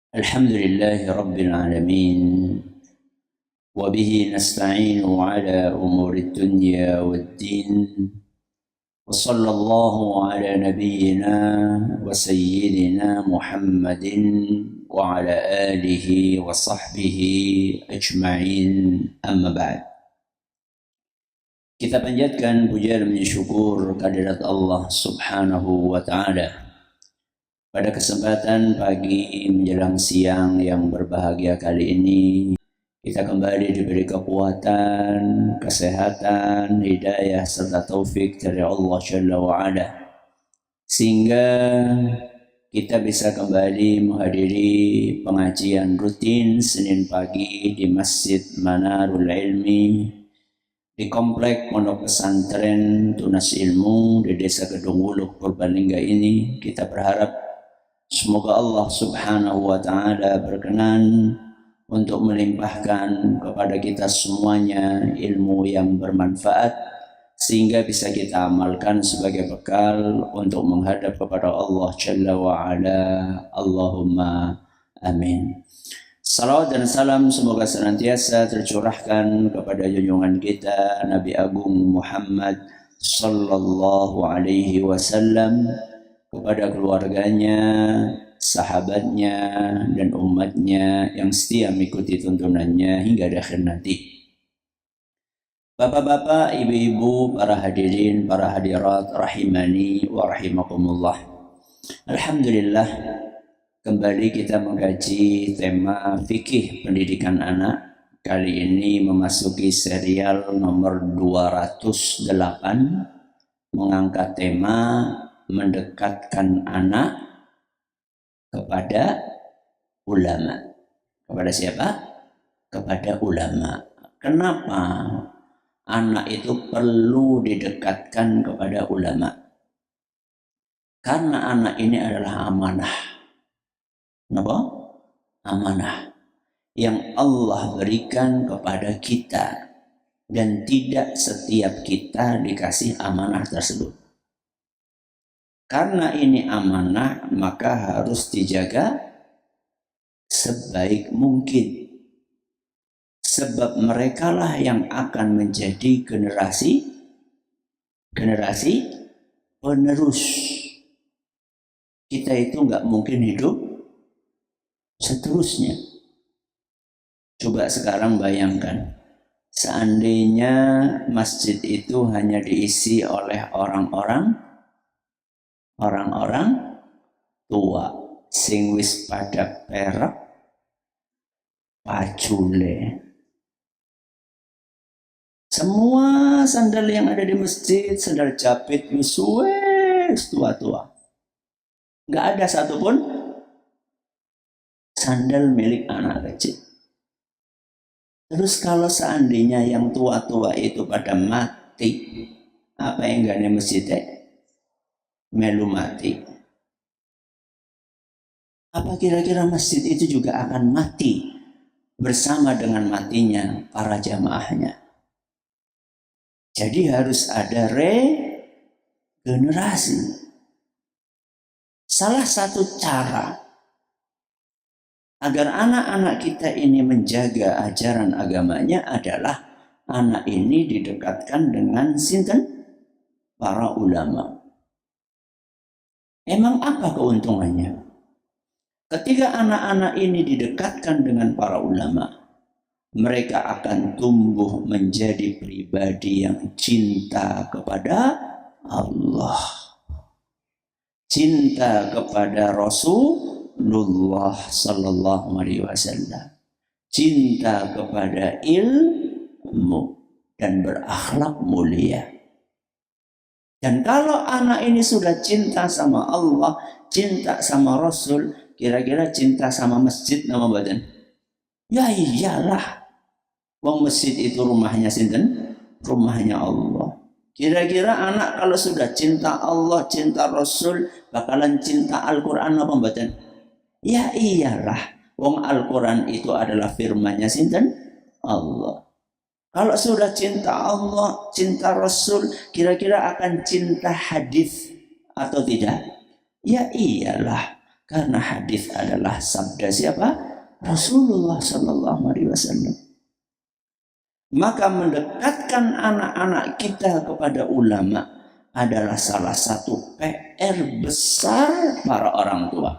الحمد لله رب العالمين وبه نستعين على أمور الدنيا والدين وصلى الله على نبينا وسيدنا محمد وعلى آله وصحبه أجمعين أما بعد. Kita panjatkan puja dan syukur kehadirat Allah Subhanahu wa taala. Pada kesempatan pagi menjelang siang yang berbahagia kali ini, kita kembali diberi kekuatan, kesehatan, hidayah, serta taufik dari Allah Jalla wa'ala. Sehingga kita bisa kembali menghadiri pengajian rutin Senin pagi di Masjid Manarul Ilmi, di Komplek Pondok Pesantren Tunas Ilmu di Desa Kedung Wuluk, Purbalingga ini. Kita berharap semoga Allah Subhanahu wa taala berkenan untuk melimpahkan kepada kita semuanya ilmu yang bermanfaat sehingga bisa kita amalkan sebagai bekal untuk menghadap kepada Allah Jalla wa ala. Allahumma amin. Salawat dan salam semoga senantiasa tercurahkan kepada junjungan kita Nabi Agung Muhammad sallallahu alaihi wasallam, kepada keluarganya, sahabatnya, dan umatnya yang setia mengikuti tuntunannya hingga akhir nanti. Bapak-bapak, ibu-ibu, para hadirin, para hadirat, rahimani wa rahimakumullah. Alhamdulillah, kembali kita mengkaji tema fikih pendidikan anak. Kali ini memasuki serial nomor 208, mengangkat tema mendekatkan anak kepada ulama. Kepada siapa? Kepada ulama. Kenapa anak itu perlu didekatkan kepada ulama? Karena anak ini adalah amanah. Kenapa? Amanah yang Allah berikan kepada kita, dan tidak setiap kita dikasih amanah tersebut. Karena ini amanah, maka harus dijaga sebaik mungkin. Sebab merekalah yang akan menjadi generasi penerus. Kita itu nggak mungkin hidup seterusnya. Coba sekarang bayangkan, seandainya masjid itu hanya diisi oleh orang-orang tua sing wis pada perak pacule. Semua sandal yang ada di masjid, sandal jepit wis tua-tua. Nggak ada satupun sandal milik anak kecil. Terus kalau seandainya yang tua-tua itu pada mati, apa yang nggak ada masjidnya? Melu mati. Apa kira-kira masjid itu juga akan mati bersama dengan matinya para jamaahnya? Jadi harus ada regenerasi. Salah satu cara agar anak-anak kita ini menjaga ajaran agamanya adalah anak ini didekatkan dengan sinten? Para ulama. Emang apa keuntungannya? Ketika anak-anak ini didekatkan dengan para ulama, mereka akan tumbuh menjadi pribadi yang cinta kepada Allah, cinta kepada Rasulullah sallallahu alaihi wasallam, cinta kepada ilmu, dan berakhlak mulia. Dan kalau anak ini sudah cinta sama Allah, cinta sama Rasul, kira-kira cinta sama masjid nama badan? Ya iyalah. Wong masjid itu rumahnya sinten? Rumahnya Allah. Kira-kira anak kalau sudah cinta Allah, cinta Rasul, bakalan cinta Al-Quran apa badan? Ya iyalah. Wong Al-Quran itu adalah firman-Nya sinten? Allah. Kalau sudah cinta Allah, cinta Rasul, kira-kira akan cinta hadis atau tidak? Ya iyalah. Karena hadis adalah sabda siapa? Rasulullah sallallahu alaihi wasallam. Maka mendekatkan anak-anak kita kepada ulama adalah salah satu PR besar para orang tua.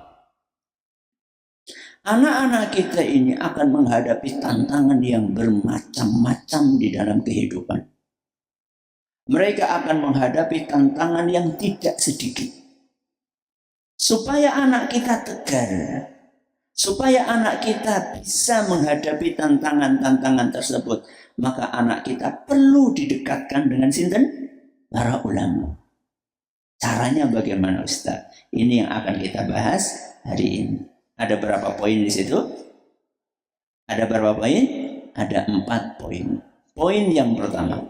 Anak-anak kita ini akan menghadapi tantangan yang bermacam-macam di dalam kehidupan. Mereka akan menghadapi tantangan yang tidak sedikit. Supaya anak kita tegar, supaya anak kita bisa menghadapi tantangan-tantangan tersebut, maka anak kita perlu didekatkan dengan sinten? Para ulama. Caranya bagaimana, Ustaz? Ini yang akan kita bahas hari ini. Ada berapa poin di situ? Ada berapa poin? Ada 4 poin. Poin yang pertama,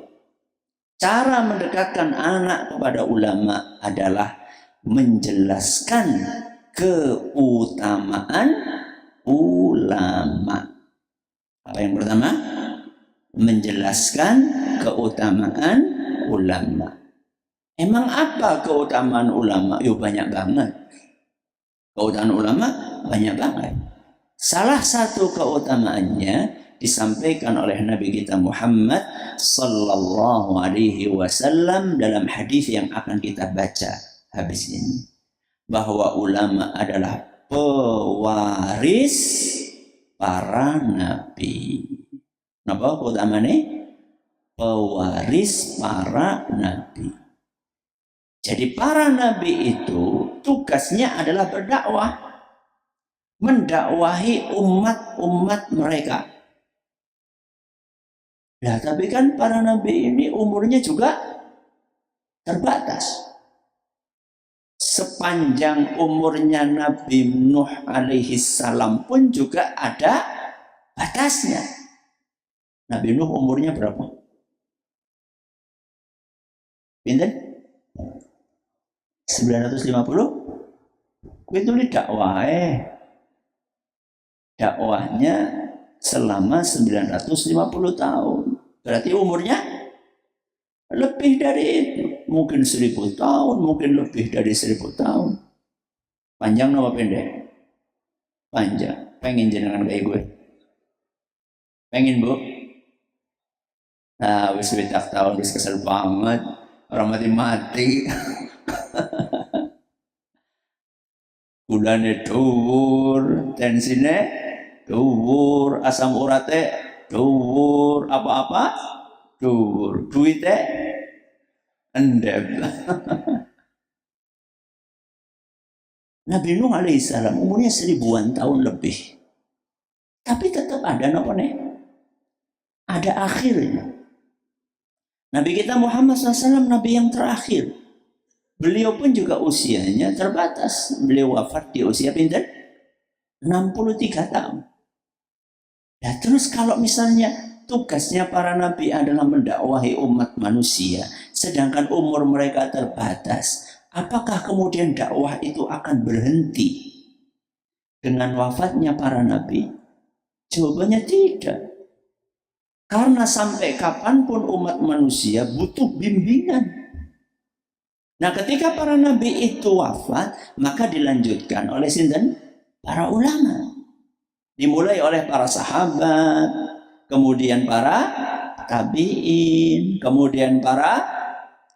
cara mendekatkan anak kepada ulama adalah menjelaskan keutamaan ulama. Apa yang pertama? Menjelaskan keutamaan ulama. Emang apa keutamaan ulama? Banyak banget. Keutamaan ulama banyak banget. Salah satu keutamaannya disampaikan oleh Nabi kita Muhammad sallallahu alaihi wasallam dalam hadis yang akan kita baca habis ini, bahwa ulama adalah pewaris para nabi. Napa keutamane? Pewaris para nabi. Jadi para nabi itu tugasnya adalah berdakwah, mendakwahi umat-umat mereka. Nah, tapi kan para nabi ini umurnya juga terbatas. Sepanjang umurnya Nabi Nuh alaihi salam pun juga ada batasnya. Nabi Nuh umurnya berapa? Pinten? 950? Itu dakwah dakwahnya selama 950 tahun. Berarti umurnya lebih dari itu. Mungkin 1000 tahun, mungkin lebih dari 1000 tahun. Panjang apa pendek? Panjang. Pengen jenengan kayak gue? Pengen, Bu? Nah, wis 7 tahun, wis kesel banget. Orang mati-mati. Gulane dhuwur, tensine dhuwur, asam urate dhuwur, apa-apa dhuwur, duite endep. Nabi Nuh alaihissalam umurnya 1000-an tahun lebih, tapi tetap ada apa nih? Ada akhirnya. Nabi kita Muhammad SAW Nabi yang terakhir. Beliau pun juga usianya terbatas. Beliau wafat di usia pintar 63 tahun. Nah, terus kalau misalnya tugasnya para nabi adalah mendakwahi umat manusia, sedangkan umur mereka terbatas, apakah kemudian dakwah itu akan berhenti dengan wafatnya para nabi? Jawabannya tidak. Karena sampai kapanpun umat manusia butuh bimbingan. Nah, ketika para nabi itu wafat, maka dilanjutkan oleh sinten? Para ulama. Dimulai oleh para sahabat, kemudian para tabi'in, kemudian para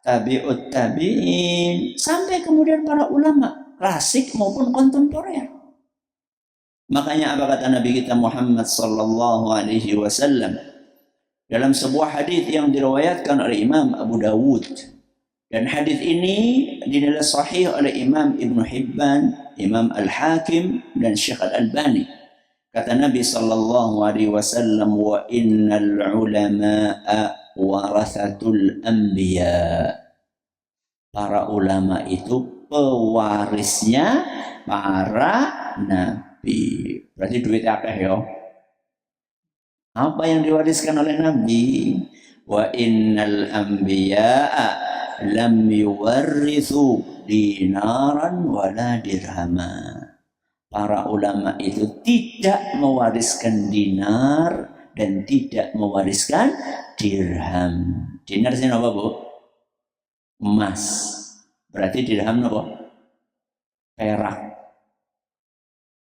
tabi'ut tabi'in, sampai kemudian para ulama klasik maupun kontemporer. Makanya apa kata Nabi kita Muhammad sallallahu alaihi wasallam dalam sebuah hadis yang diriwayatkan oleh Imam Abu Dawud, dan hadis ini dinilai sahih oleh Imam Ibn Hibban, Imam Al-Hakim, dan Syekh Al-Albani. Kata Nabi sallallahu alaihi wasallam, wa innal ulama'a warathatul anbiya. Para ulama itu pewarisnya para nabi. Berarti duit akeh ya. Apa yang diwariskan oleh Nabi? Wa innal anbiya'a lam yuwarrithu dinaran wala dirhama. Para ulama itu tidak mewariskan dinar dan tidak mewariskan dirham. Dinar sih apa, Bu? Emas. Berarti dirham apa? Perak.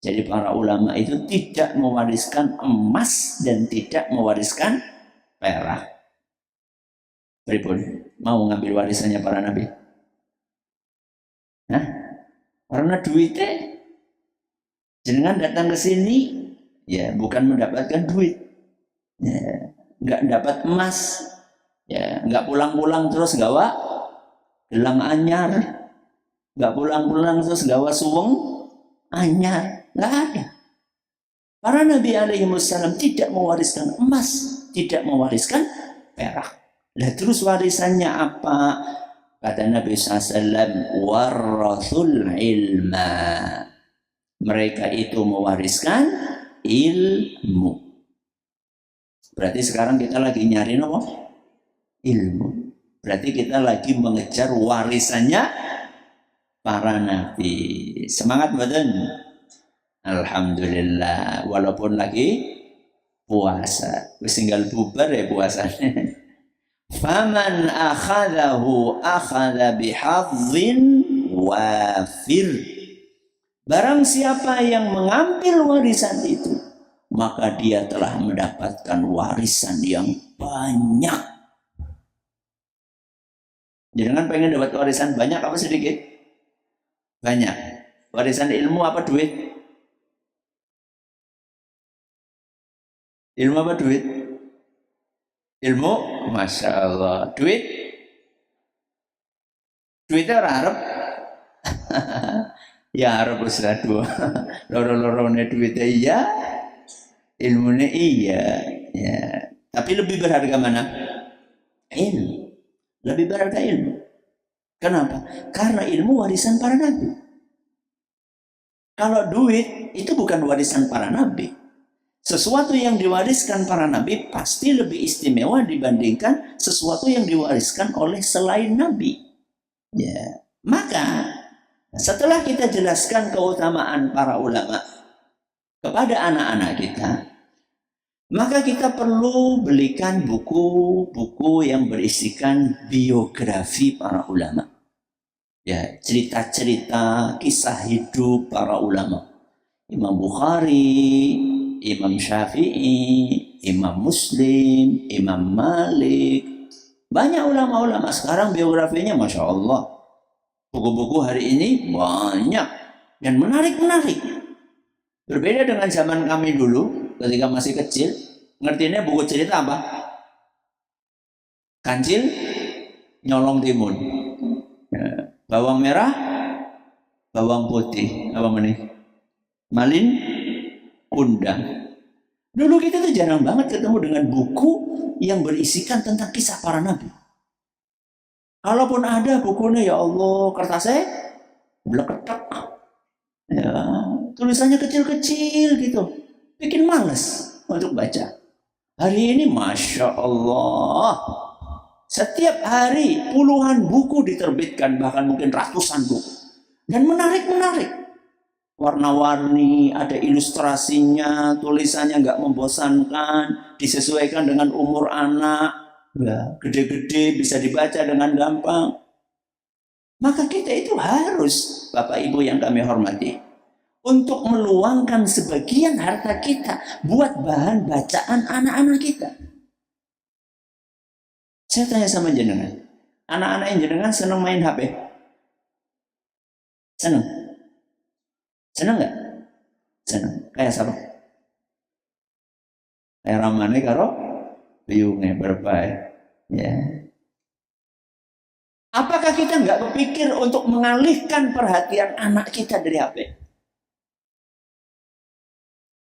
Jadi para ulama itu tidak mewariskan emas dan tidak mewariskan perak. Pripun? Mau ngambil warisannya para nabi? Nah, karena duitnya jenengan datang ke sini ya bukan mendapatkan duit, ya, nggak dapat emas, ya nggak pulang-pulang terus gawa gelang anyar, nggak pulang-pulang terus gawa suweng anyar, nggak ada. Para nabi alaihi wasallam tidak mewariskan emas, tidak mewariskan perak. Lah terus warisannya apa? Kata Nabi SAW, warathul ilma. Mereka itu mewariskan ilmu. Berarti sekarang kita lagi nyari apa? Ilmu. Berarti kita lagi mengejar warisannya para nabi. Semangat badan. Alhamdulillah. Walaupun lagi puasa. Wis tinggal bubar ya puasanya. Faman akhadahu akhadha bihadzin wafir. Barang siapa yang mengambil warisan itu, maka dia telah mendapatkan warisan yang banyak. Jangan pengen dapat warisan banyak apa sedikit? Banyak. Warisan ilmu apa duit? Ilmu apa duit? Ilmu, Masya Allah. Duit? Duitnya orang Arab. Ya Arab Ustaz dua. Loro-lorone duitnya iya. Ilmunya iya. Ya. Tapi lebih berharga mana? Ilmu. Lebih berharga ilmu. Kenapa? Karena ilmu warisan para nabi. Kalau duit itu bukan warisan para nabi. Sesuatu yang diwariskan para nabi pasti lebih istimewa dibandingkan sesuatu yang diwariskan oleh selain nabi. Ya, maka setelah kita jelaskan keutamaan para ulama kepada anak-anak kita, maka kita perlu belikan buku-buku yang berisikan biografi para ulama. Ya, cerita-cerita kisah hidup para ulama. Imam Bukhari, Imam Syafi'i, Imam Muslim, Imam Malik. Banyak ulama-ulama sekarang biografinya Masya Allah. Buku-buku hari ini banyak dan menarik-menarik. Berbeda dengan zaman kami dulu ketika masih kecil. Ngertinya buku cerita apa? Kancil, nyolong timun. Bawang merah, bawang putih. Apa ini? Malin, undang. Dulu kita tuh jarang banget ketemu dengan buku yang berisikan tentang kisah para nabi. Kalaupun ada bukunya, ya Allah, kertasnya bleketek. Ya, tulisannya kecil-kecil gitu. Bikin males untuk baca. Hari ini Masya Allah. Setiap hari puluhan buku diterbitkan, bahkan mungkin ratusan buku. Dan menarik-menarik. Warna-warni, ada ilustrasinya, tulisannya nggak membosankan, disesuaikan dengan umur anak, gede-gede bisa dibaca dengan gampang. Maka kita itu harus, Bapak Ibu yang kami hormati, untuk meluangkan sebagian harta kita buat bahan bacaan anak-anak kita. Saya tanya sama jenengan, anak-anak yang jenengan senang main HP? Senang? Senang nggak? Senang. Kayak siapa? Kayak Ramane karo biungnya berbaik. Ya. Apakah kita nggak berpikir untuk mengalihkan perhatian anak kita dari HP?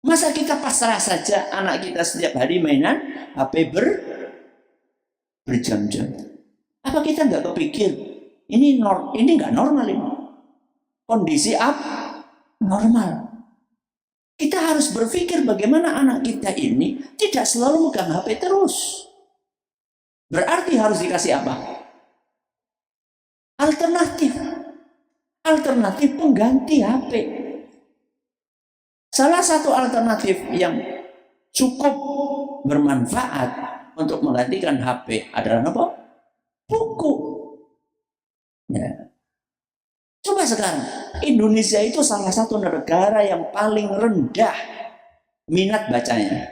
Masa kita pasrah saja anak kita setiap hari mainan HP berjam-jam? Apa kita nggak berpikir ini nggak normal ini? Kondisi normal. Kita harus berpikir bagaimana anak kita ini tidak selalu megang HP terus. Berarti harus dikasih apa? Alternatif. Alternatif pengganti HP. Salah satu alternatif yang cukup bermanfaat untuk menggantikan HP adalah apa? Buku. Ya. Coba sekarang, Indonesia itu salah satu negara yang paling rendah minat bacanya.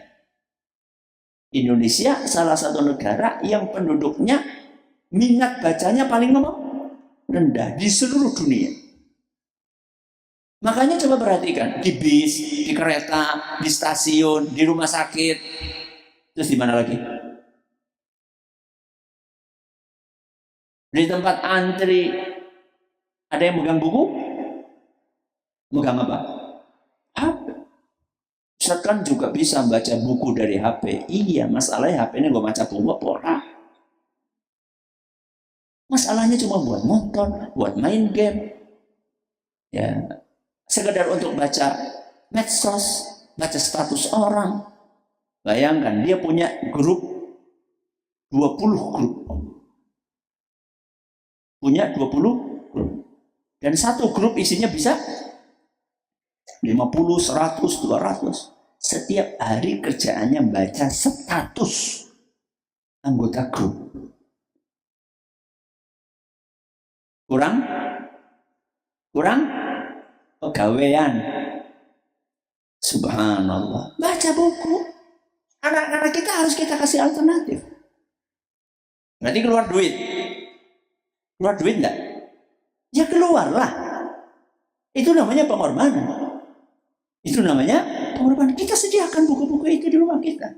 Indonesia salah satu negara yang penduduknya minat bacanya paling rendah di seluruh dunia. Makanya coba perhatikan, di bis, di kereta, di stasiun, di rumah sakit, terus di mana lagi? Di tempat antri, ada yang megang buku? Megang apa? HP. Ustaz kan juga bisa baca buku dari HP. Iya, masalahnya HP ini gue baca buku apa? Masalahnya cuma buat nonton, buat main game. Ya, sekedar untuk baca medsos, baca status orang. Bayangkan, dia punya grup 20 grup. Punya 20 grup. Dan satu grup isinya bisa 50, 100, 200. Setiap hari kerjaannya baca status anggota grup. Kurang pegawaian. Subhanallah. Baca buku. Anak-anak kita harus kita kasih alternatif. Berarti keluar duit. Keluar duit enggak? Ya keluarlah. Itu namanya pengorbanan. Itu namanya pengorbanan. Kita sediakan buku-buku itu di rumah kita.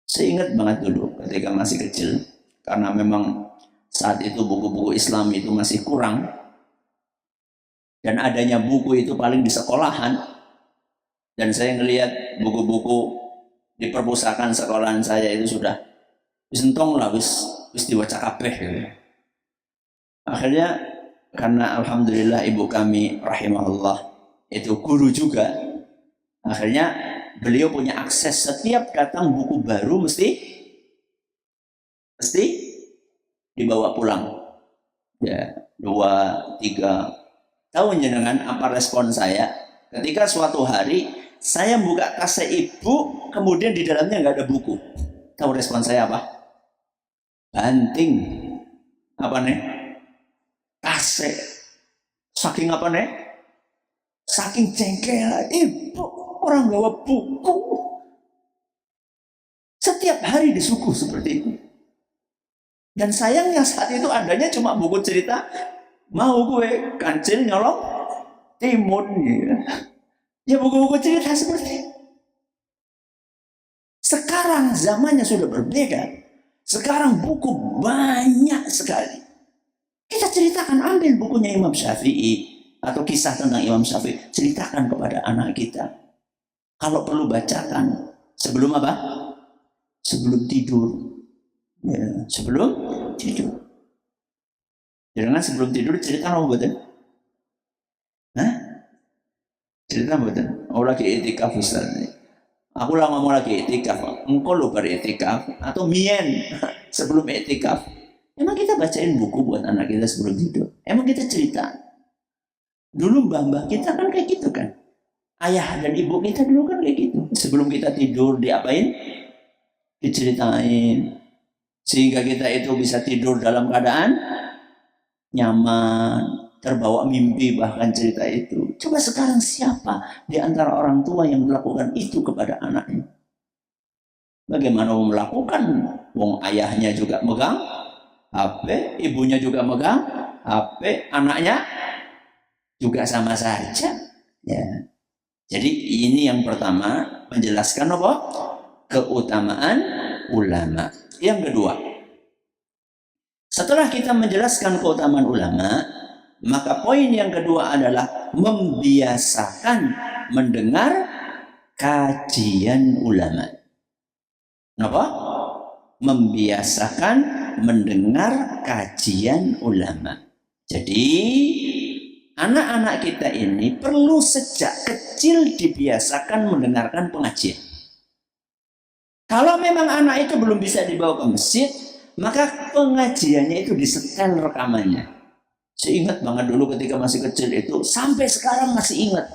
Saya ingat banget dulu ketika masih kecil. Karena memang saat itu buku-buku Islam itu masih kurang. Dan adanya buku itu paling di sekolahan. Dan saya ngelihat buku-buku di perpustakaan sekolahan saya itu sudah entong lah, wis diwaca kabeh. Akhirnya karena alhamdulillah ibu kami rahimahullah itu guru juga, akhirnya beliau punya akses, setiap datang buku baru mesti dibawa pulang. Ya, 2-3 tahun jenengan. Apa respon saya ketika suatu hari saya buka tas ibu, kemudian di dalamnya nggak ada buku? Tahu respon saya apa? Banting. Apa nih? Tas. Saking apa nih? Saking jengkel, ibu orang bawa buku. Setiap hari disuguh seperti itu. Dan sayangnya saat itu adanya cuma buku cerita, mau gue kancil nyolong timun. Ya buku-buku cerita seperti itu. Sekarang zamannya sudah berbeda. Sekarang buku banyak sekali. Kita ceritakan, ambil bukunya Imam Syafi'i atau kisah tentang Imam Syafi'i, ceritakan kepada anak kita. Kalau perlu bacakan sebelum apa? Sebelum tidur. Ya, sebelum tidur. Jangan sebelum tidur cerita apa betul? Hah? Cerita betul? Oh lagi itikaf Ustaz. Aku lah ngomong lagi itikaf. Engkau lu beritikaf atau mien sebelum itikaf. Emang kita bacain buku buat anak kita sebelum tidur? Emang kita cerita? Dulu mbah-mbah kita kan kayak gitu kan. Ayah dan ibu kita dulu kan kayak gitu. Sebelum kita tidur diapain? Diceritain. Sehingga kita itu bisa tidur dalam keadaan nyaman, terbawa mimpi bahkan cerita itu. Coba sekarang siapa di antara orang tua yang melakukan itu kepada anaknya? Bagaimana mau melakukan? Wong ayahnya juga megang HP, ibunya juga megang HP, anaknya juga sama saja. Ya. Jadi ini yang pertama, menjelaskan apa? Keutamaan ulama. Yang kedua, setelah kita menjelaskan keutamaan ulama, maka poin yang kedua adalah membiasakan mendengar kajian ulama. Kenapa? Membiasakan mendengar kajian ulama. Jadi anak-anak kita ini perlu sejak kecil dibiasakan mendengarkan pengajian. Kalau memang anak itu belum bisa dibawa ke masjid, maka pengajiannya itu disetel rekamannya. Saya ingat banget dulu ketika masih kecil itu, sampai sekarang masih ingat.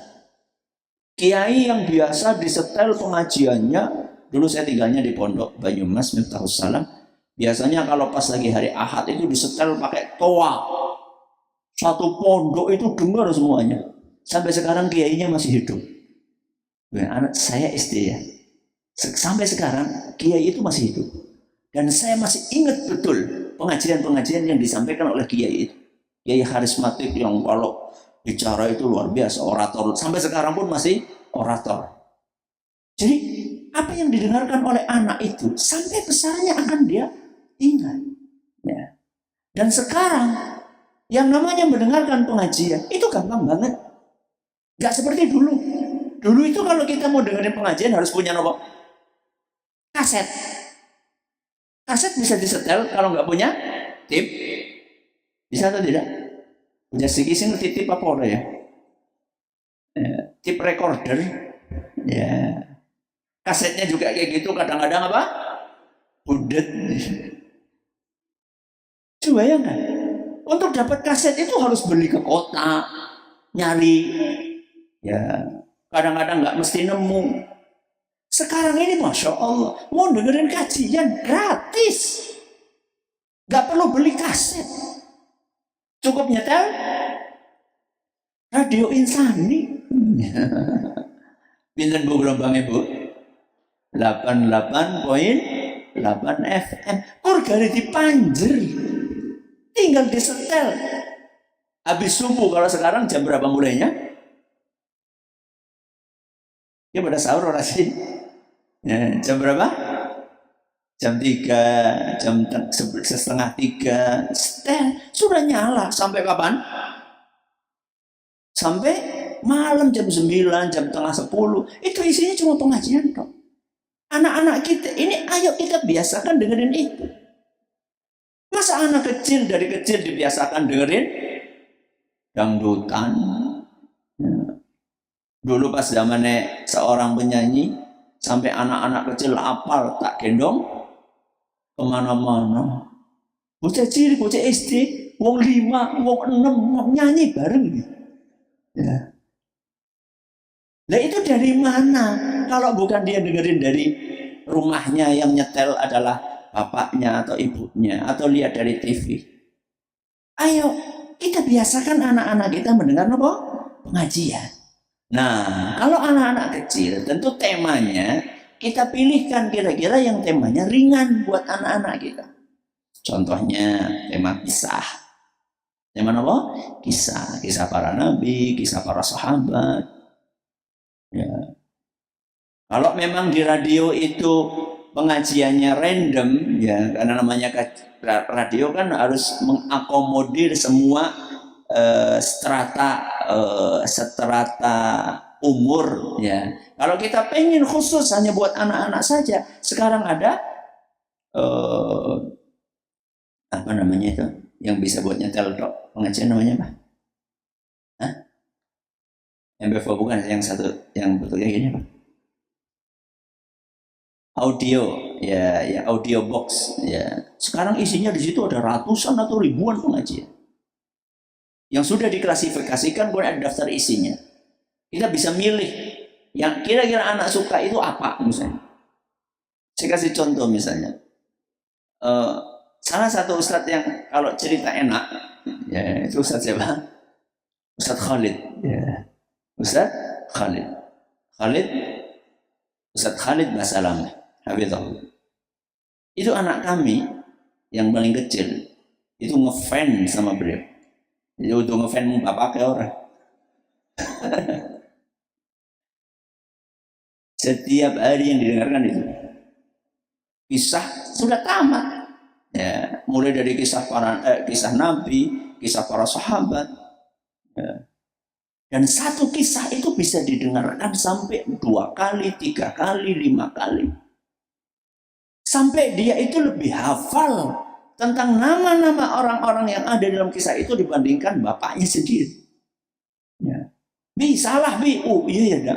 Kiai yang biasa disetel pengajiannya, dulu saya tinggalnya di Pondok Banyumas, Miftahus Salam. Biasanya kalau pas lagi hari Ahad itu disetel pakai toa. Satu pondok itu dengar semuanya. Sampai sekarang kiainya masih hidup. Anak saya SD ya. Sampai sekarang kiai itu masih hidup. Dan saya masih ingat betul pengajian-pengajian yang disampaikan oleh kiai itu. Kiai karismatik yang kalau bicara itu luar biasa, orator. Sampai sekarang pun masih orator. Jadi apa yang didengarkan oleh anak itu sampai besarnya akan dia ingat. Ya. Dan sekarang yang namanya mendengarkan pengajian itu gampang banget. Gak seperti dulu. Dulu itu kalau kita mau dengerin pengajian harus punya apa? Kaset. Kaset bisa disetel kalau nggak punya tip. Bisa atau tidak? Punya sikising ngerti tip apa udah ya? Tip recorder. Ya. Kasetnya juga kayak gitu kadang-kadang apa? Budet. Coba ya kan? Untuk dapat kaset itu harus beli ke kota, nyari. Ya, kadang-kadang nggak mesti nemu. Sekarang ini Masya Allah, mau dengerin kajian gratis. Nggak perlu beli kaset. Cukup nyetel Radio Insani. Pinten Bu gelombangnya Bu? 88,8 FM. Organe dipanjer. Tinggal disetel. Habis subuh, kalau sekarang jam berapa mulainya? Ya pada sahur orang sih. Ya, jam berapa? Jam 3, setengah 3. Setel, sudah nyala. Sampai kapan? Sampai malam jam 9, jam tengah 10. Itu isinya cuma pengajian kok. Anak-anak kita, ini ayo kita biasakan dengerin itu. Masa anak kecil dari kecil dibiasakan dengerin dangdutan. Ya. Dulu pas zamannya seorang penyanyi, sampai anak-anak kecil apal tak gendong kemana-mana. Bocah cilik, bocah SD, wong 5, wong 6 nyanyi bareng. Ya. Nah itu dari mana? Kalau bukan dia dengerin dari rumahnya yang nyetel adalah bapaknya atau ibunya, atau lihat dari TV. Ayo kita biasakan anak-anak kita mendengar apa? Pengajian. Nah, kalau anak-anak kecil tentu temanya kita pilihkan kira-kira yang temanya ringan buat anak-anak kita. Contohnya tema kisah. Tema apa? Kisah. Kisah para nabi, kisah para sahabat. Ya. Kalau memang di radio itu pengajiannya random, ya karena namanya radio kan harus mengakomodir semua strata umur, ya. Kalau kita pengen khusus hanya buat anak-anak saja, sekarang ada apa namanya itu, yang bisa buat nyetel pengajian namanya apa? Hah? MP4 bukan, yang satu yang bentuknya gini apa? Audio, ya audio box, ya. Sekarang isinya di situ ada ratusan atau ribuan pengajian yang sudah diklasifikasikan, kemudian ada daftar isinya. Kita bisa milih yang kira-kira anak suka itu apa misalnya. Saya kasih contoh misalnya, salah satu ustadz yang kalau cerita enak, ya itu ustadz siapa? Ustadz Khalid, ya. Ustadz Khalid Basalam. Itu anak kami yang paling kecil itu ngefan sama beliau. Jadi udah ngefan bapak ke orang. Setiap hari yang didengarkan itu kisah sudah tamat. Ya, mulai dari kisah kisah Nabi, kisah para sahabat. Ya. Dan satu kisah itu bisa didengarkan sampai 2 kali, 3 kali, 5 kali. Sampai dia itu lebih hafal tentang nama-nama orang-orang yang ada dalam kisah itu dibandingkan bapaknya sendiri. Ya. Bi, salah Bi. Oh iya ya.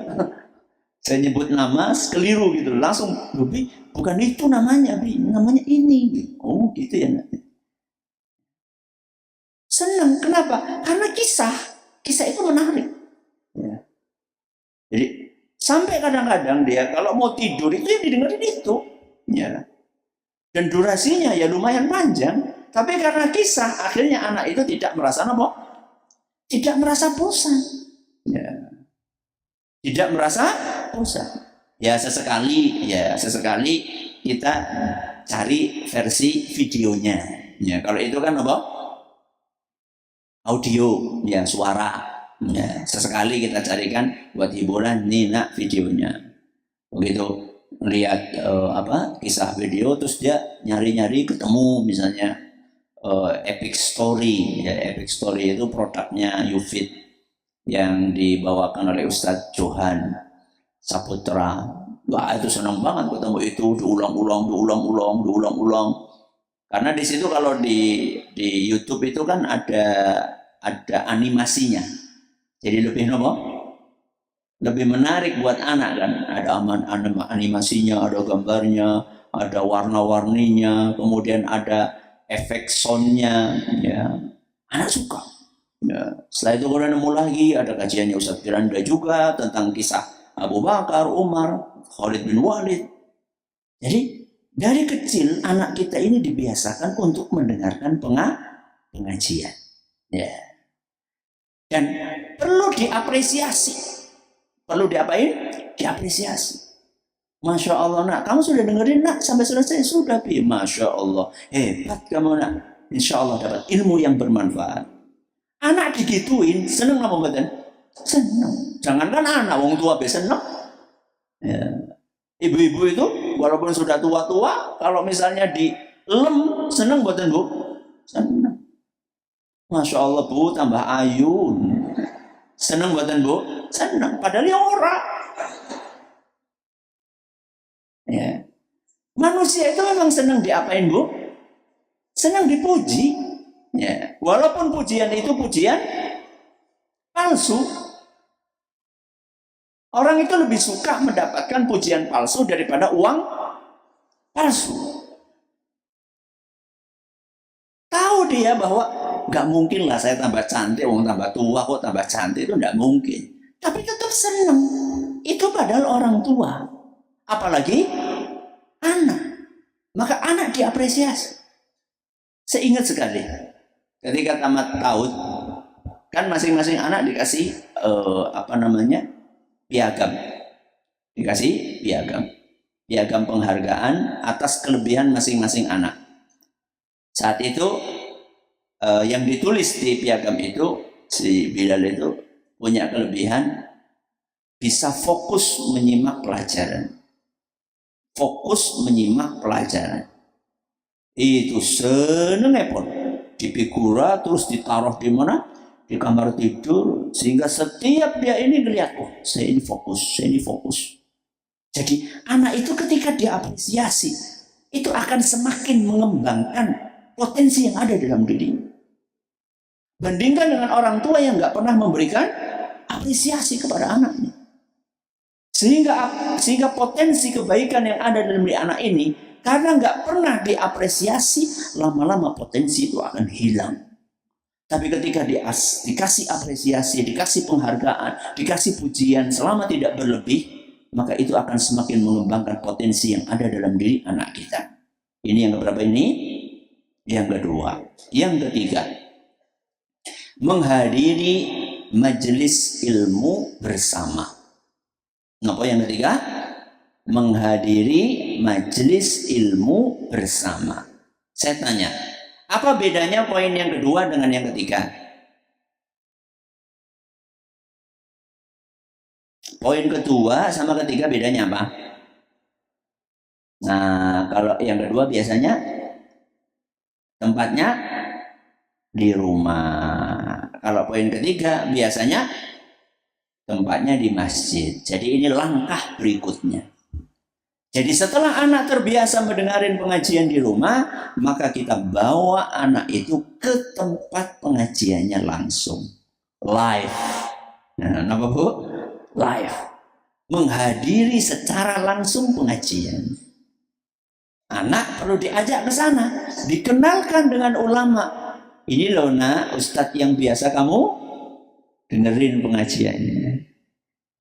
Saya nyebut nama keliru gitu. Langsung, Bi, bukan itu namanya Bi. Namanya ini. Oh gitu ya. Senang. Kenapa? Karena kisah itu menarik. Ya. Jadi sampai kadang-kadang dia kalau mau tidur itu yang didengarin itu. Ya. Dan durasinya ya lumayan panjang, tapi karena kisah akhirnya anak itu tidak merasa apa? tidak merasa bosan. Ya. Tidak merasa bosan. Ya sesekali kita cari versi videonya. Ya, kalau itu kan apa? Audio, ya suara. Ya, sesekali kita carikan buat hiburan nih nak videonya. Begitu lihat kisah video terus dia nyari-nyari ketemu misalnya Epic Story. Ya, Epic Story itu produknya Yufit yang dibawakan oleh Ustadz Johan Saputra. Wah itu senang banget ketemu itu diulang-ulang. Karena di situ kalau di YouTube itu kan ada animasinya. Jadi lebih lebih menarik buat anak kan. Ada animasinya, ada gambarnya, ada warna-warninya, kemudian ada efek soundnya. Ya, anak suka. Ya. Setelah itu kalau nemu lagi ada kajiannya Ustadz Firanda juga tentang kisah Abu Bakar, Umar, Khalid bin Walid. Jadi dari kecil anak kita ini dibiasakan untuk mendengarkan pengajian. Ya. Dan perlu diapresiasi. Perlu diapain? Diapresiasi. Masya Allah nak, kamu sudah dengerin nak sampai selesai? Sudah Bi. Masya Allah, hebat kamu nak. Insya Allah dapat ilmu yang bermanfaat. Anak digituin, seneng apa badan? Seneng. Jangankan anak, wong tua be seneng. Ya. Ibu-ibu itu walaupun sudah tua-tua, kalau misalnya dilem, seneng badan Bu? Seneng. Masya Allah Bu, tambah ayu. Seneng badan Bu? Seneng. Padahal ya ora. Ya. Manusia itu memang senang diapain Bu? Senang dipuji. Ya. Walaupun pujian itu pujian palsu. Orang itu lebih suka mendapatkan pujian palsu daripada uang palsu. Tahu dia bahwa nggak mungkin lah saya tambah cantik, orang tambah tua kok tambah cantik, itu nggak mungkin. Tapi tetap senang. Itu padahal orang tua. Apalagi anak. Maka anak diapresiasi. Saya ingat sekali ketika tamat tahun, kan masing-masing anak dikasih piagam. Dikasih piagam penghargaan atas kelebihan masing-masing anak. Saat itu yang ditulis di piagam itu, si Bilal itu punya kelebihan bisa fokus menyimak pelajaran. Fokus menyimak pelajaran. Itu seneng pun dipikura terus ditaruh di mana? Di kamar tidur, sehingga setiap dia ini melihat, oh saya ini fokus. Jadi anak itu ketika diapresiasi itu akan semakin mengembangkan potensi yang ada dalam dirinya. Bandingkan dengan orang tua yang nggak pernah memberikan apresiasi kepada anaknya. Sehingga potensi kebaikan yang ada dalam diri anak ini, karena nggak pernah diapresiasi, lama-lama potensi itu akan hilang. Tapi ketika dikasih apresiasi, dikasih penghargaan, dikasih pujian selama tidak berlebih, maka itu akan semakin mengembangkan potensi yang ada dalam diri anak kita. Ini yang keberapa ini? Yang kedua. Yang ketiga, menghadiri majelis ilmu bersama. Apa yang ketiga? Menghadiri majelis ilmu bersama. Saya tanya, apa bedanya poin yang kedua dengan yang ketiga? Poin kedua sama ketiga bedanya apa? Nah, kalau yang kedua biasanya tempatnya di rumah. Kalau poin ketiga biasanya tempatnya di masjid. Jadi ini langkah berikutnya. Jadi setelah anak terbiasa mendengarin pengajian di rumah, maka kita bawa anak itu ke tempat pengajiannya langsung. Live. Nah, apa Bu? Live. Menghadiri secara langsung pengajian. Anak perlu diajak ke sana, dikenalkan dengan ulama. Ini loh nak, ustadz yang biasa kamu dengerin pengajiannya.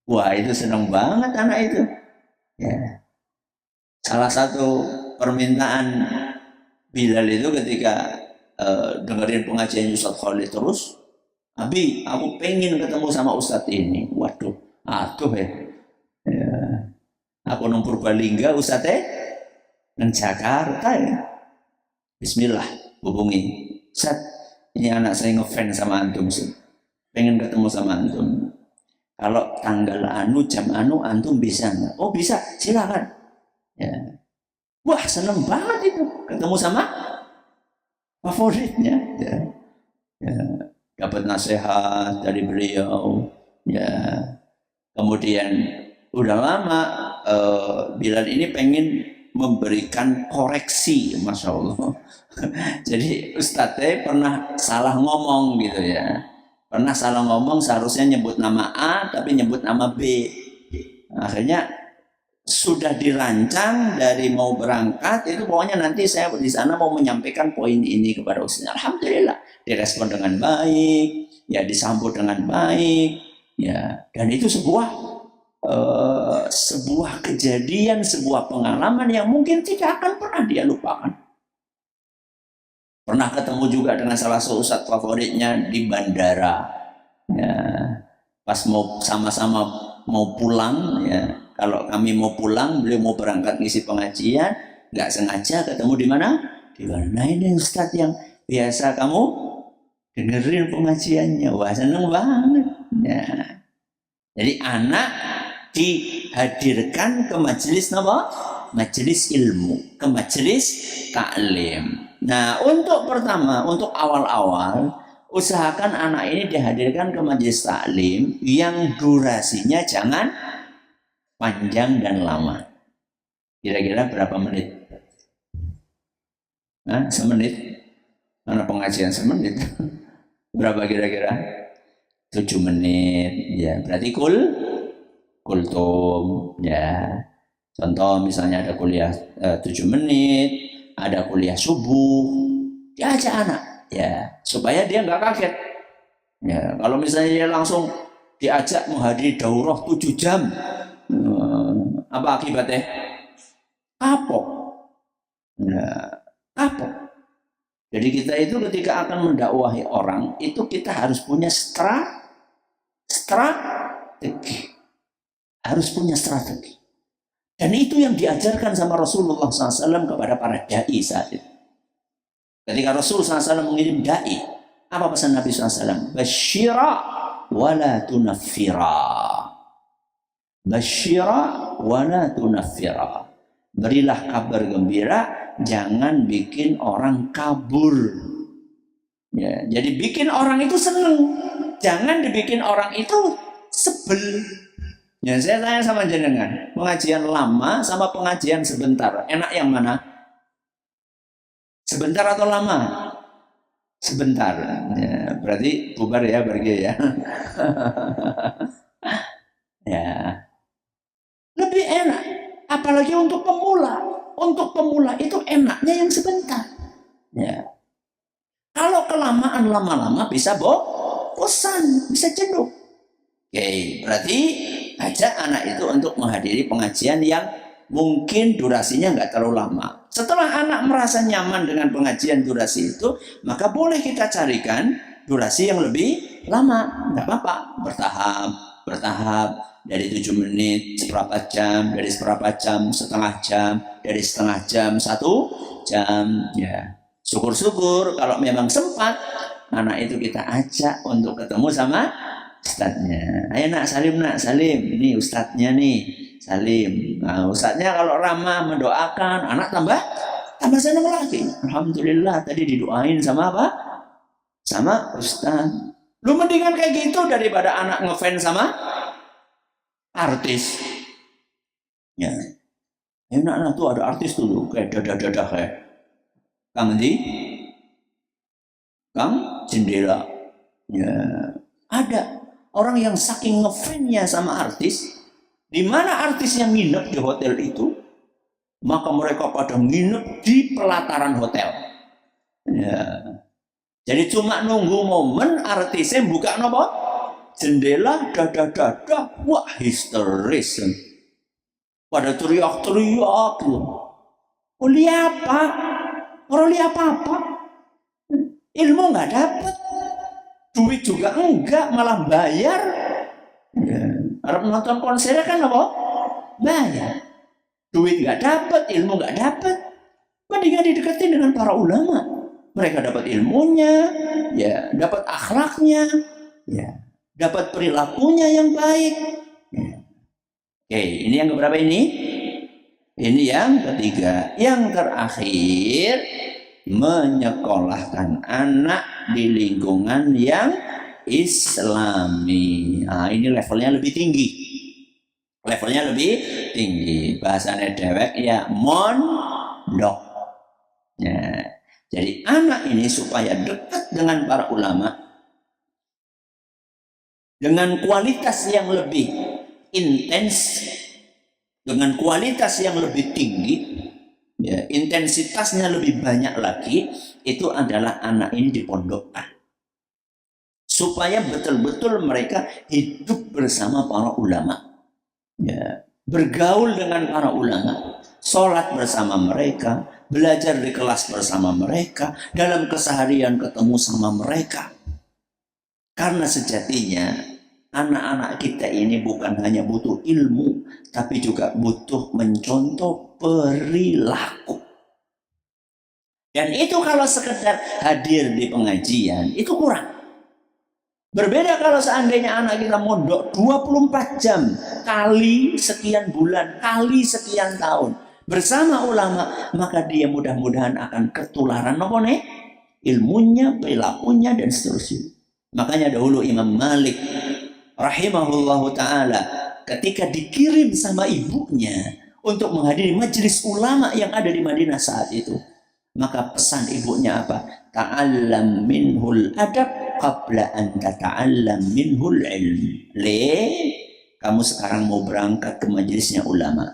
Wah itu senang banget anak itu. Ya. Salah satu permintaan Bilal itu ketika dengerin pengajian Ustadz Khalid terus, Abi, aku pengen ketemu sama Ustadz ini. Waduh, aduh ya. Aku nang Purbalingga, Ustadz nang Jakarta ya. Bismillah, hubungi. Ustadz, ini anak saya ngefans sama antum sih. Pengen ketemu sama antum. Kalau tanggal anu, jam anu, antum bisa nggak? Oh bisa, silakan. Ya. Wah seneng banget itu ketemu sama favoritnya. Ya. Ya. Dapat nasihat dari beliau. Ya. Kemudian udah lama Bilal ini pengen memberikan koreksi, masya Allah. Jadi Ustadznya pernah salah ngomong gitu ya. Pernah salah ngomong, seharusnya nyebut nama A tapi nyebut nama B. Akhirnya sudah dirancang dari mau berangkat itu pokoknya nanti saya di sana mau menyampaikan poin ini kepada Ustaz. Alhamdulillah direspon dengan baik, ya disambut dengan baik, ya dan itu sebuah kejadian, sebuah pengalaman yang mungkin tidak akan pernah dia lupakan. Pernah ketemu juga dengan salah satu ustadz favoritnya di bandara. Ya, pas mau sama-sama mau pulang, ya. Kalau kami mau pulang, beliau mau berangkat ngisi pengajian, nggak sengaja ketemu di mana? Di mana? Nah ini ustadz yang biasa kamu dengerin pengajiannya. Wah seneng banget. Ya. Jadi anak dihadirkan ke majelis apa? Majelis ilmu, ke majelis taklim. Nah, untuk pertama, untuk awal-awal, usahakan anak ini dihadirkan ke majelis taklim yang durasinya jangan panjang dan lama. Kira-kira berapa menit? Nah, semenit? Mana pengajian semenit? Berapa kira-kira? 7 menit. Ya, berarti kultum. Ya. Contoh misalnya ada kuliah 7 menit. Ada kuliah subuh, diajak anak, ya supaya dia nggak kaget. Ya, kalau misalnya dia langsung diajak menghadiri daurah 7 jam, apa akibatnya? Kapok. Ya, kapok. Jadi kita itu ketika akan mendakwahi orang, itu kita harus punya strategi. Harus punya strategi. Dan itu yang diajarkan sama Rasulullah SAW kepada para da'i saat itu. Ketika Rasulullah SAW mengirim da'i, apa pesan Nabi SAW? Basyira wala tunaffira. Basyira wala tunaffira. Berilah kabar gembira, jangan bikin orang kabur. Ya, jadi bikin orang itu seneng, jangan dibikin orang itu sebel. Ya, saya tanya sama jenengan, pengajian lama sama pengajian sebentar, enak yang mana? Sebentar atau lama? Sebentar. Ya, berarti bubar ya, pergi ya. Ya. Lebih enak, apalagi untuk pemula. Untuk pemula itu enaknya yang sebentar. Ya. Kalau kelamaan lama-lama bisa bosan, bisa jenuh. Oke, berarti ajak anak itu untuk menghadiri pengajian yang mungkin durasinya nggak terlalu lama. Setelah anak merasa nyaman dengan pengajian durasi itu, maka boleh kita carikan durasi yang lebih lama. Nggak apa-apa, bertahap. Dari 7 menit, seperempat jam, dari seperempat jam, setengah jam, dari setengah jam, 1 jam. Ya, syukur-syukur kalau memang sempat, anak itu kita ajak untuk ketemu sama ustadznya. Ayo nak salim, ini ustadznya nih, salim. Nah, ustadznya kalau ramah mendoakan, anak tambah senang lagi. Alhamdulillah tadi didoain sama apa? Sama ustadz. Lu mendingan kayak gitu daripada anak ngefans sama artis. Ya, enak tuh ada artis tuh kayak dadah kayak Kang Jendela. Ya, ada. Orang yang saking ngefansnya sama artis, di mana artis yang nginep di hotel itu, maka mereka pada nginep di pelataran hotel. Ya. Jadi cuma nunggu momen artisnya buka apa? Jendela, dadah, wah histeris. Pada teriak-teriak. Oh lihat apa? Orang lihat apa? Ilmu nggak dapat. duit juga enggak, malah bayar. Ya. Arab nonton konser kan apa? Bayar. Duit nggak dapat, ilmu nggak dapat. Mendingan dideketin dengan para ulama. Mereka dapat ilmunya, ya, dapat akhlaknya, ya, dapat perilakunya yang baik. Ya. Oke, ini yang keberapa ini? Ini yang ketiga. Yang terakhir, menyekolahkan anak di lingkungan yang Islami. Nah, ini levelnya lebih tinggi. Levelnya lebih tinggi. Bahasanya dewek ya mondok. Ya. Jadi anak ini supaya dekat dengan para ulama dengan kualitas yang lebih intens, dengan kualitas yang lebih tinggi, ya, intensitasnya lebih banyak lagi, itu adalah anak ini dipondokkan. Supaya betul-betul mereka hidup bersama para ulama. Ya, bergaul dengan para ulama, sholat bersama mereka, belajar di kelas bersama mereka, dalam keseharian ketemu sama mereka. Karena sejatinya anak-anak kita ini bukan hanya butuh ilmu, tapi juga butuh mencontoh perilaku. Dan itu kalau sekedar hadir di pengajian, itu kurang. Berbeda kalau seandainya anak kita mondok 24 jam, kali sekian bulan, kali sekian tahun, bersama ulama, maka dia mudah-mudahan akan ketularan ilmunya, perilakunya, dan seterusnya. Makanya dahulu Imam Malik rahimahullahu ta'ala ketika dikirim sama ibunya untuk menghadiri majelis ulama yang ada di Madinah saat itu, maka pesan ibunya apa? Ta'allam minhul adab qabla an tata'allam minhul ilm. Kamu sekarang mau berangkat ke majelisnya ulama,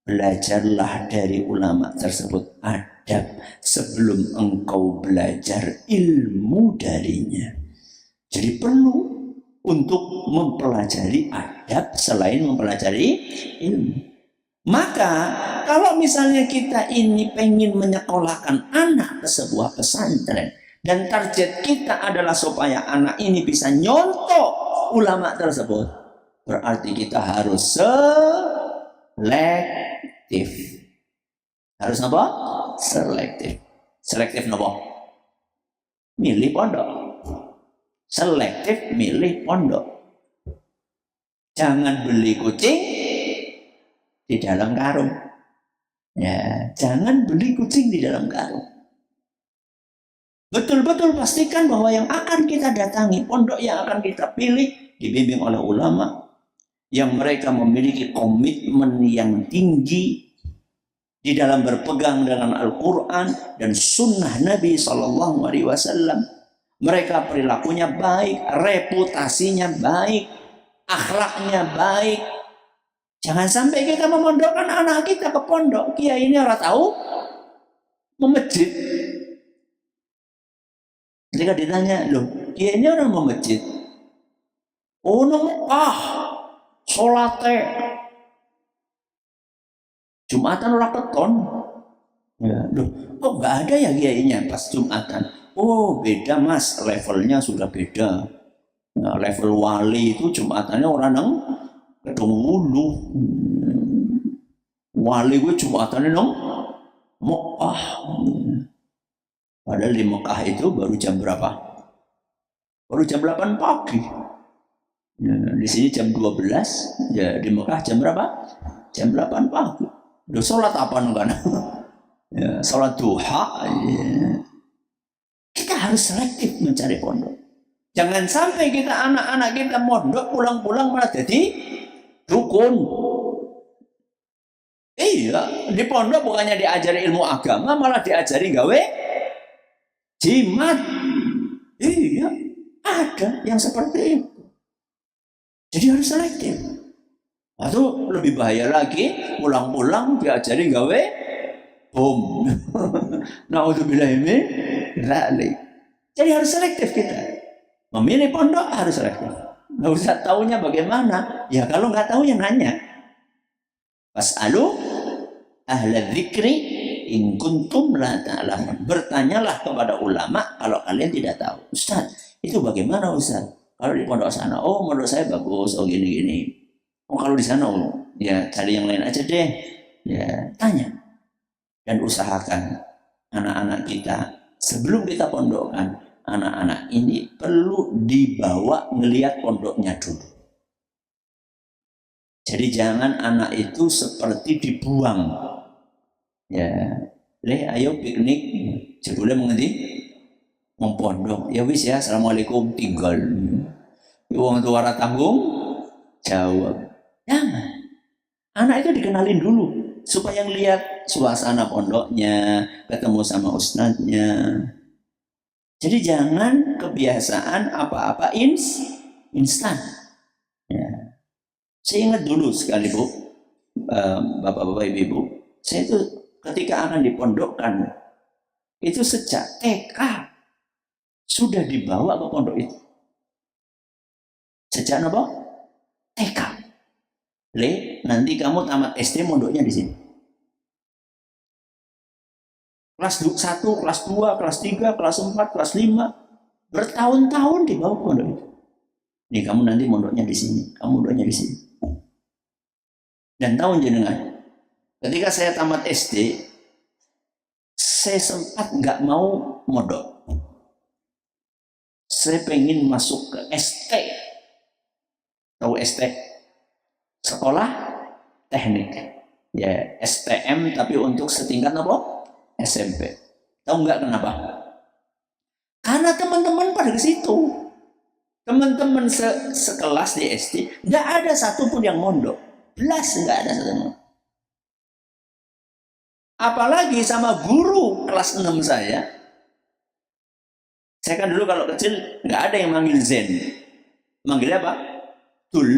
belajarlah dari ulama tersebut adab sebelum engkau belajar ilmu darinya. Jadi perlu untuk mempelajari adab selain mempelajari ilmu. Maka kalau misalnya kita ini pengen menyekolahkan anak ke sebuah pesantren dan target kita adalah supaya anak ini bisa nyontoh ulama tersebut, berarti kita harus selektif. Harus apa? Selektif. Selektif apa? Milih pondok. Selektif milih pondok. Jangan beli kucing di dalam karung. Ya, jangan beli kucing di dalam karung. Betul-betul pastikan bahwa yang akan kita datangi, pondok yang akan kita pilih, dibimbing oleh ulama yang mereka memiliki komitmen yang tinggi di dalam berpegang dengan Al-Quran dan Sunnah Nabi SAW. Mereka perilakunya baik, reputasinya baik, akhlaknya baik. Jangan sampai kita memondokkan anak kita ke pondok. Kiai ini orang tahu memejit. Ketika ditanya, loh, kiai ini orang memejit. Oh, sholatnya Jumatan orang keton. Ya, loh, kok nggak ada ya kiainya pas Jumatan? Oh, beda mas, levelnya sudah beda. Nah, level wali itu Jumatannya orang nang kedung wulu. Wali gue Jumatannya nang Mekah. Padahal di Mekah itu baru jam berapa? Baru jam 8 pagi. Ya, di sini jam 12, ya di Mekah jam berapa? Jam 8 pagi. Udah sholat apa kan? Ya, sholat duha. Ya. Kita harus selektif mencari pondok. Jangan sampai kita anak-anak kita mondok pulang-pulang malah jadi dukun. Iya, di pondok bukannya diajari ilmu agama, malah diajari gawe jimat. Iya, ada yang seperti itu. Jadi harus selektif. Atau lebih bahaya lagi, pulang-pulang diajari gawe bom. Na'udzubillah min dzalik. Jadi harus selektif kita. Memilih pondok harus selektif. Nggak usah taunya bagaimana. Ya kalau nggak tahu ya nanya. Fas'alu ahla dzikri in kuntum la ta'lamun. Bertanyalah kepada ulama kalau kalian tidak tahu. Ustaz, Itu bagaimana Ustaz? Kalau di pondok sana, oh menurut saya bagus, oh gini-gini. Oh kalau di sana, oh ya cari yang lain aja deh. Ya tanya dan usahakan anak-anak kita sebelum kita pondokkan, anak-anak ini perlu dibawa ngelihat pondoknya dulu. Jadi jangan anak itu seperti dibuang. Ya, ayo piknik, jebule mengerti? Mempondok. Ya wis ya, assalamualaikum, tinggal. Uang tua tanggung jawab. Jangan. Anak itu dikenalin dulu supaya ngelihat suasana pondoknya, ketemu sama ustadznya. Jadi jangan kebiasaan apa-apa instan. Ya. Saya ingat dulu sekali Bu, bapak-bapak ibu-ibu, saya itu ketika akan dipondokkan, itu sejak TK sudah dibawa ke pondok itu. Sejak apa? TK. Nanti kamu tamat SD mondoknya di sini. Kelas 1, kelas 2, kelas 3, kelas 4, kelas 5. Bertahun-tahun dibawa ke pondok itu. Nih kamu nanti mondoknya di sini, kamu mondoknya di sini. Dan tahun jenengan, ketika saya tamat SD, saya sempat nggak mau mondok. Saya pengen masuk ke ST. Tahu ST? Sekolah teknik. Ya, STM tapi untuk setingkat apa? SMP. Tahu nggak kenapa? Karena teman-teman pada ke situ. Teman-teman sekelas di SD, nggak ada satupun yang mondok. Belas nggak ada satupun. Apalagi sama guru kelas 6 saya. Saya kan dulu kalau kecil nggak ada yang manggil Zen. Manggilnya apa? Tul.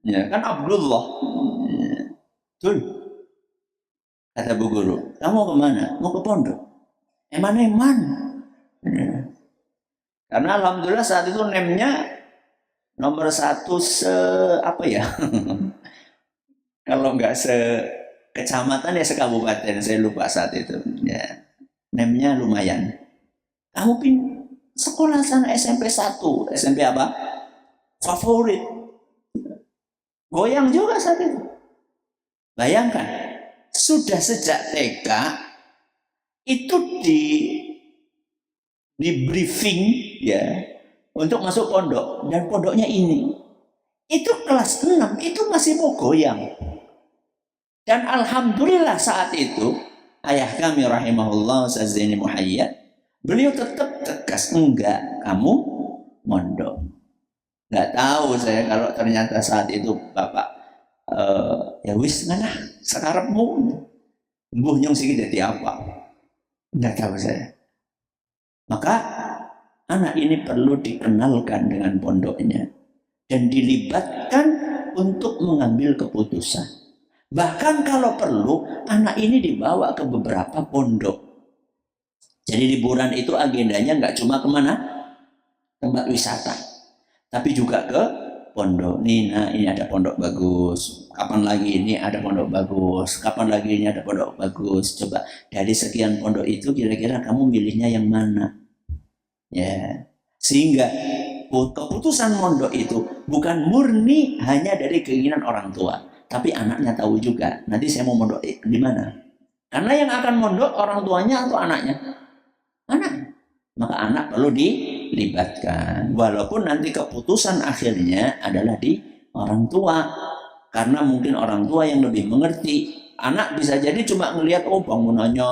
Ya kan Abdullah. Tul. Kata bu guru, kamu mau kemana? Mau ke pondok. Eman-eman. Ya. Karena alhamdulillah saat itu nemnya nomor 1 apa ya? Kalau nggak kecamatan ya sekabupaten, saya lupa saat itu. Ya. Nemnya lumayan. Kamu sekolah sana SMP 1, SMP apa? Favorit. Goyang juga saat itu. Bayangkan, sudah sejak TK itu di briefing ya untuk masuk pondok, dan pondoknya ini. Itu kelas 6 itu masih mau goyang. Dan alhamdulillah saat itu ayah kami rahimahullah Ustaz Zaini Muhayyad, beliau tetap tegas, enggak, kamu mondok. Enggak tahu saya kalau ternyata saat itu Bapak ya wis ngana sakarepmu mbuh nyong sing dadi apa. Enggak tahu saya. Maka anak ini perlu dikenalkan dengan pondoknya dan dilibatkan untuk mengambil keputusan. Bahkan kalau perlu, anak ini dibawa ke beberapa pondok. Jadi liburan itu agendanya nggak cuma kemana? Tempat wisata. Tapi juga ke pondok. Nah ini ada pondok bagus. Kapan lagi ini ada pondok bagus? Kapan lagi ini ada pondok bagus? Coba dari sekian pondok itu kira-kira kamu milihnya yang mana? Ya, sehingga keputusan mondok itu bukan murni hanya dari keinginan orang tua. Tapi anaknya tahu juga, nanti saya mau mondok di mana. Karena yang akan mondok orang tuanya atau anaknya? Anak. Maka anak perlu dilibatkan. Walaupun nanti keputusan akhirnya adalah di orang tua. Karena mungkin orang tua yang lebih mengerti. Anak bisa jadi cuma ngelihat, oh bangunannya,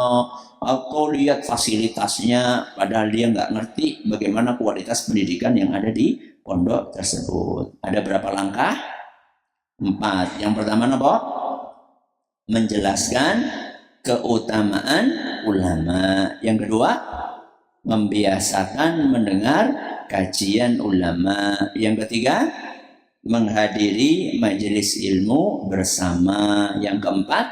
aku lihat fasilitasnya. Padahal dia nggak ngerti bagaimana kualitas pendidikan yang ada di pondok tersebut. Ada berapa langkah? 4. Yang pertama apa? Menjelaskan keutamaan ulama. Yang kedua, membiasakan mendengar kajian ulama. Yang ketiga, menghadiri majelis ilmu bersama. Yang keempat,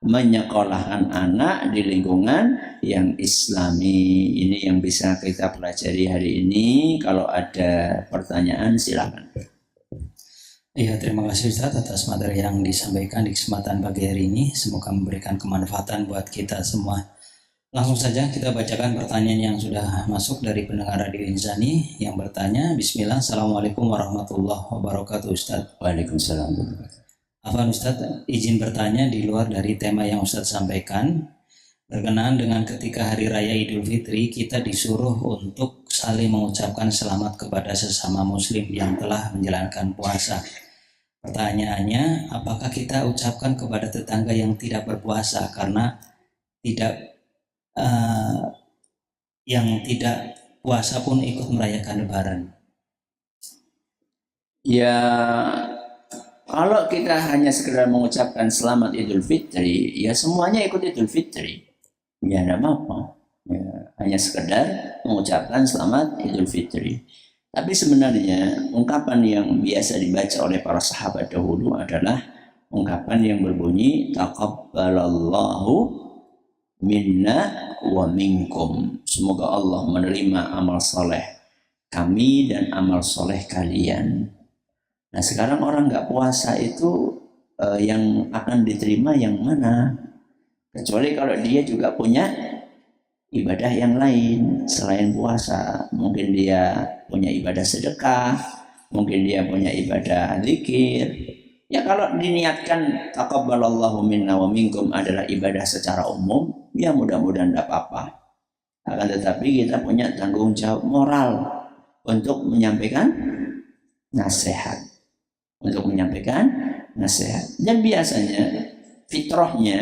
menyekolahkan anak di lingkungan yang islami. Ini yang bisa kita pelajari hari ini. Kalau ada pertanyaan silakan. Iya, terima kasih Ustaz atas materi yang disampaikan di kesempatan pagi hari ini. Semoga memberikan kemanfaatan buat kita semua. Langsung saja kita bacakan pertanyaan yang sudah masuk dari pendengar Radio Inzani yang bertanya. Bismillah. Assalamualaikum warahmatullahi wabarakatuh, Ustaz. Waalaikumsalam. Afwan Ustaz, izin bertanya di luar dari tema yang Ustaz sampaikan. Berkenaan dengan ketika Hari Raya Idul Fitri, kita disuruh untuk saling mengucapkan selamat kepada sesama muslim yang telah menjalankan puasa. Pertanyaannya, apakah kita ucapkan kepada tetangga yang tidak berpuasa karena yang tidak puasa pun ikut merayakan Lebaran? Ya, kalau kita hanya sekedar mengucapkan selamat Idul Fitri, ya semuanya ikut Idul Fitri. Ya tidak apa-apa. Ya, hanya sekedar mengucapkan selamat Idul Fitri. Tapi sebenarnya ungkapan yang biasa dibaca oleh para sahabat dahulu adalah ungkapan yang berbunyi taqabbalallahu minna wa minkum. Semoga Allah menerima amal soleh kami dan amal soleh kalian. Nah sekarang orang nggak puasa itu yang akan diterima yang mana? Kecuali kalau dia juga punya ibadah yang lain selain puasa. Mungkin dia punya ibadah sedekah, mungkin dia punya ibadah zikir. Ya kalau diniatkan taqabbalallahu minna wa minkum adalah ibadah secara umum, ya mudah-mudahan tidak apa-apa. Akan tetapi kita punya tanggung jawab moral untuk menyampaikan nasihat. Dan biasanya fitrahnya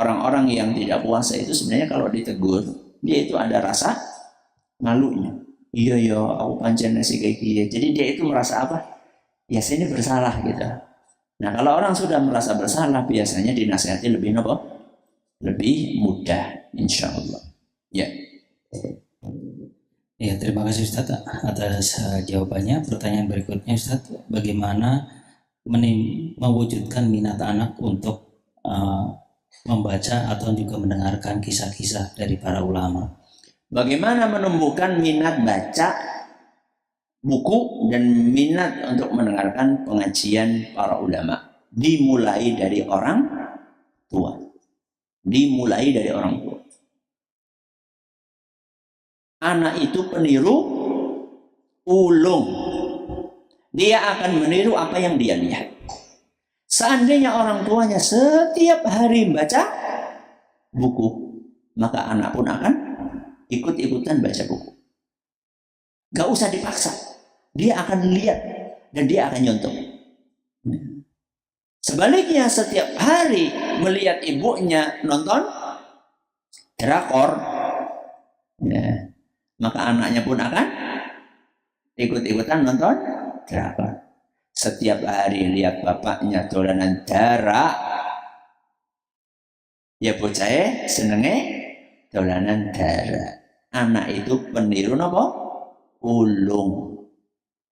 orang-orang yang tidak puasa itu sebenarnya kalau ditegur, dia itu ada rasa malunya. Iya, aku pancen nasi kayak gini. Jadi dia itu merasa apa? Ya saya ini bersalah gitu. Nah kalau orang sudah merasa bersalah, biasanya dinasihati lebih apa? Lebih mudah, insya Allah. Ya. Ya, terima kasih Ustaz atas jawabannya. Pertanyaan berikutnya Ustaz, bagaimana mewujudkan minat anak untuk membaca atau juga mendengarkan kisah-kisah dari para ulama? Bagaimana menumbuhkan minat baca buku dan minat untuk mendengarkan pengajian para ulama? Dimulai dari orang tua. Anak itu peniru ulung. Dia akan meniru apa yang dia lihat. Seandainya orang tuanya setiap hari baca buku, maka anak pun akan ikut-ikutan baca buku. Gak usah dipaksa. Dia akan lihat dan dia akan nyontoh. Sebaliknya setiap hari melihat ibunya nonton drakor, ya, maka anaknya pun akan ikut-ikutan nonton drakor. Setiap hari lihat bapaknya dolanan darah, ya bocah senenge dolanan darah. Anak itu peniru napa? Ulung.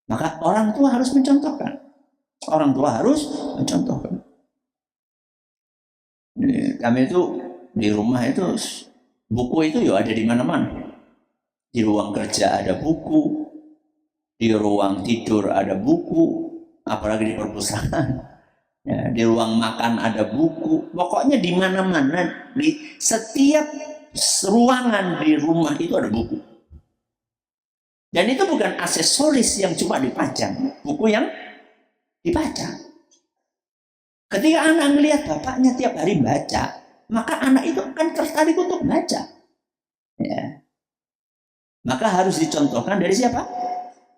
Maka orang tua harus mencontohkan. Kami itu di rumah itu buku itu ya ada di mana-mana. Di ruang kerja ada buku, di ruang tidur ada buku, apalagi di perpustakaan. Ya, di ruang makan ada buku. Pokoknya di mana-mana, di setiap ruangan di rumah itu ada buku. Dan itu bukan aksesoris yang cuma dipajang, buku yang dibaca. Ketika anak melihat bapaknya tiap hari baca, maka anak itu akan tertarik untuk baca. Ya. Maka harus dicontohkan dari siapa?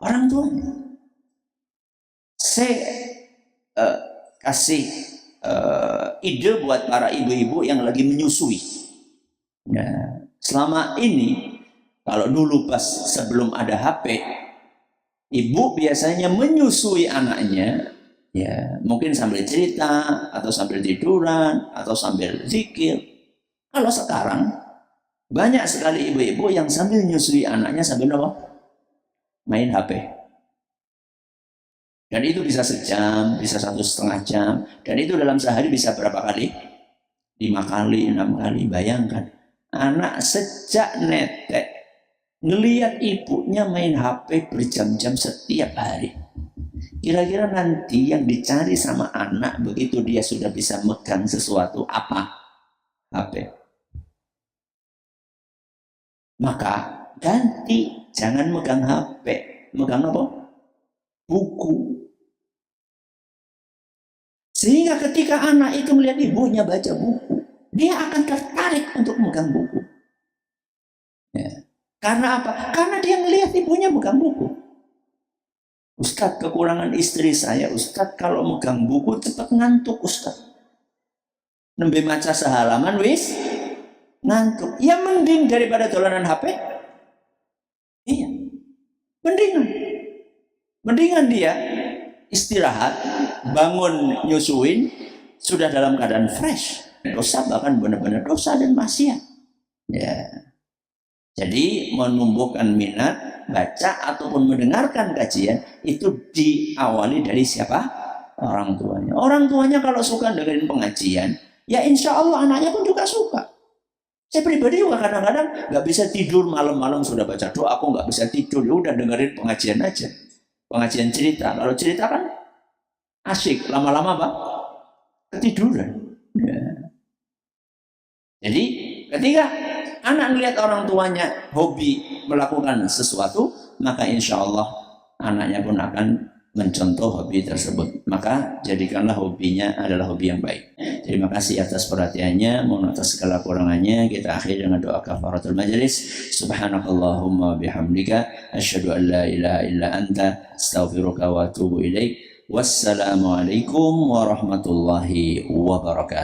Orang tuanya. Saya kasih ide buat para ibu-ibu yang lagi menyusui. Nah, selama ini kalau dulu pas sebelum ada HP, ibu biasanya menyusui anaknya, ya mungkin sambil cerita atau sambil tiduran atau sambil zikir. Kalau sekarang banyak sekali ibu-ibu yang sambil menyusui anaknya sambil apa? Main HP. Dan itu bisa sejam, bisa 1,5 jam. Dan itu dalam sehari bisa berapa kali? 5 kali, 6 kali. Bayangkan. Anak sejak netek ngelihat ibunya main HP berjam-jam setiap hari. Kira-kira nanti yang dicari sama anak begitu dia sudah bisa megang sesuatu apa? HP. Maka ganti, jangan megang HP, megang apa? Buku. Sehingga ketika anak itu melihat ibunya baca buku, dia akan tertarik untuk megang buku. Ya. Karena apa? Karena dia melihat ibunya megang buku. Ustadz, kekurangan istri saya, Ustadz kalau megang buku cepat ngantuk, Ustadz. Nembe maca sehalaman wis ngantuk. Ya mending daripada dolanan HP. Iya. Mendingan dia istirahat, bangun nyusuin, sudah dalam keadaan fresh. Dosa bahkan benar-benar dosa dan maksiat. Ya. Jadi menumbuhkan minat baca ataupun mendengarkan kajian itu diawali dari siapa? Orang tuanya. Orang tuanya kalau suka dengerin pengajian, ya insya Allah anaknya pun juga suka. Saya pribadi juga kadang-kadang nggak bisa tidur malam-malam sudah baca doa, aku nggak bisa tidur, ya udah dengerin pengajian aja. Pengajian cerita. Kalau cerita kan asyik, lama-lama apa? Ketiduran. Ya. Jadi ketika anak melihat orang tuanya hobi melakukan sesuatu, maka insya Allah anaknya pun akan mencontoh hobi tersebut. Maka jadikanlah hobinya adalah hobi yang baik. Terima kasih atas perhatiannya. Mohon atas segala kurangannya. Kita akhiri dengan doa kafaratul majlis. Subhanakallahumma bihamdika asyhadu an la ilaha illa anta astaghfiruka wa atubu ilaik. Wassalamualaikum warahmatullahi wabarakatuh.